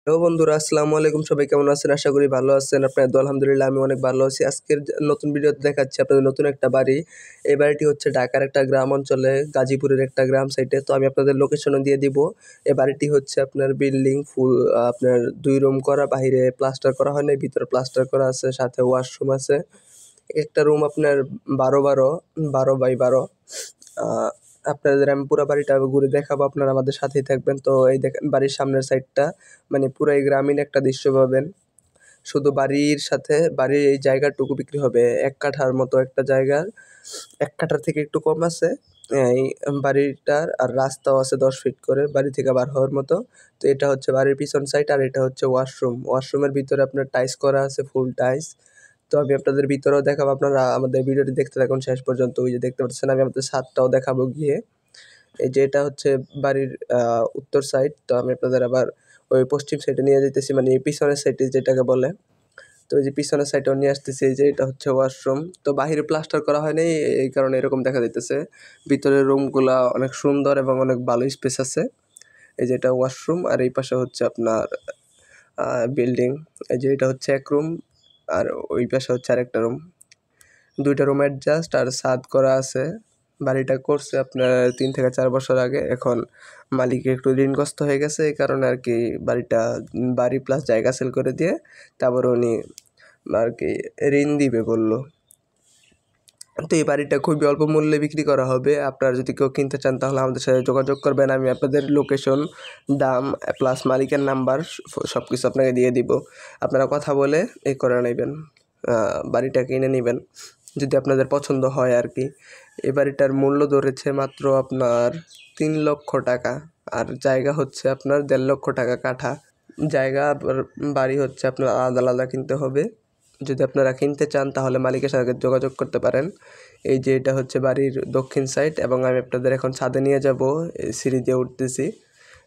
Hello বন্ধুরা, আসসালামু আলাইকুম। সবাই কেমন আছেন? আশা করি ভালো আছেন। আপনাদের দোয়া আলহামদুলিল্লাহ আমি অনেক ভালো আছি। আজকের নতুন ভিডিওতে দেখাচ্ছি আপনাদের নতুন একটা বাড়ি। এই বাড়িটি হচ্ছে ঢাকার একটা গ্রাম অঞ্চলে, গাজীপুরের একটা গ্রাম সাইডে। তো আমি আপনাদের লোকেশনও দিয়ে দিব। এই বাড়িটি হচ্ছে আপনার বিল্ডিং ফুল, আপনার 2 রুম করা, বাহিরে প্লাস্টার করা হয় নাই, ভিতরে প্লাস্টার করা আছে, সাথে ওয়াশরুম আছে। একটা রুম আপনার 12 বাই 12। আপনাদের আমি পুরো বাড়িটা ঘুরে দেখাবো, আপনারা আমাদের সাথেই থাকবেন। তো এই দেখেন বাড়ির সামনের সাইডটা, মানে পুরাই গ্রামীণ একটা দৃশ্য পাবেন। শুধু বাড়ির সাথে বাড়ির এই জায়গাটুকু বিক্রি হবে 1 কাঠার মতো একটা জায়গার, 1 কাঠার থেকে একটু কম আছে এই বাড়িটার। আর রাস্তাও আছে 10 ফিট করে বাড়ি থেকে বার হওয়ার মতো। তো এটা হচ্ছে বাড়ির পিছন সাইড, আর এটা হচ্ছে ওয়াশরুমের ভিতরে আপনার টাইলস করা আছে, ফুল টাইলস। তো আমি আপনাদের ভিতরেও দেখাবো, আপনারা আমাদের ভিডিওটি দেখতে থাকুন শেষ পর্যন্ত। ওই যে দেখতে পাচ্ছেন, আমি আপনাদের ছাদটাও দেখাবো গিয়ে। এই যে এটা হচ্ছে বাড়ির উত্তর সাইড। তো আমি আপনাদের আবার ওই পশ্চিম সাইডে নিয়ে যাইতেছি, মানে এই পিছনের সাইডে যেটাকে বলে। তো এই যে পিছনের সাইডটাও নিয়ে আসতেছি। এই যে এটা হচ্ছে ওয়াশরুম। তো বাহিরে প্লাস্টার করা হয়নি, এই কারণে এরকম দেখা যাইতেছে। ভিতরের রুমগুলা অনেক সুন্দর এবং অনেক ভালো স্পেস আছে। এই যে এটা ওয়াশরুম, আর এই পাশে হচ্ছে আপনার বিল্ডিং। এই যে এটা হচ্ছে এক রুম, আর ওই পাশে হচ্ছে আরেকটা রুম। 2টা রুম অ্যাডজাস্ট, আর ছাদ করা আছে। বাড়িটা করছে আপনার 3 থেকে 4 বছর আগে। এখন মালিক একটু ঋণগ্রস্ত হয়ে গেছে, এই কারণে আর কি বাড়ি প্লাস জায়গা সেল করে দিয়ে তারপর উনি আর কি ঋণ দিবে বললো। তো এই বাড়িটা খুবই অল্প মূল্যে বিক্রি করা হবে। আপনারা যদি কেউ কিনতে চান তাহলে আমাদের সাথে যোগাযোগ করবেন। আমি আপনাদের লোকেশন, দাম প্লাস মালিকের নাম্বার সব কিছু আপনাকে দিয়ে দিব। আপনারা কথা বলে করে নেবেন, বাড়িটা কিনে নেবেন যদি আপনাদের পছন্দ হয় আর কি। এই বাড়িটার মূল্য ধরেছে মাত্র আপনার 3 লক্ষ টাকা, আর জায়গা হচ্ছে আপনার 1.5 লক্ষ টাকা কাঠা। জায়গা আর বাড়ি হচ্ছে আপনার আলাদা আলাদা কিনতে হবে। যদি আপনারা কিনতে চান তাহলে মালিকের সাথে যোগাযোগ করতে পারেন। এই যে এটা হচ্ছে বাড়ির দক্ষিণ সাইড, এবং আমি আপনাদের এখন ছাদে নিয়ে যাব, সিঁড়ি দিয়ে উঠতেছি।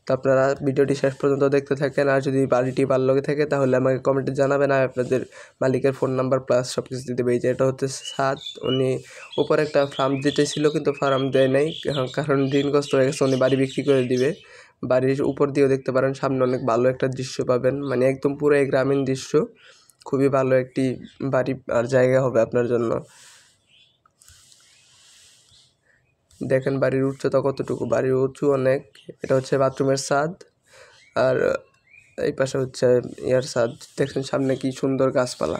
তো আপনারা ভিডিওটি শেষ পর্যন্ত দেখতে থাকেন। আর যদি বাড়িটি ভালো লাগে থাকে তাহলে আমাকে কমেন্টে জানাবেন, আর আপনাদের মালিকের ফোন নাম্বার প্লাস সব কিছু দিয়ে দেবে। এই যে এটা হচ্ছে ছাদ। উনি উপরে একটা ফার্ম দিতেছিল, কিন্তু ফার্ম দেয় নাই, কারণ ঋণগ্রস্ত হয়ে গেছে। উনি বাড়ি বিক্রি করে দিবে। বাড়ির উপর দিয়েও দেখতে পারেন, সামনে অনেক ভালো একটা দৃশ্য পাবেন, মানে একদম পুরো গ্রামীণ দৃশ্য। খুবই ভালো একটি বাড়ি আর জায়গা হবে আপনার জন্য। দেখেন বাড়ির উচ্চতা কতটুকু, বাড়ির উঁচু অনেক। এটা হচ্ছে বাথরুমের ছাদ, আর এই পাশে হচ্ছে ইয়ার ছাদ। দেখছেন সামনে কি সুন্দর গাছপালা।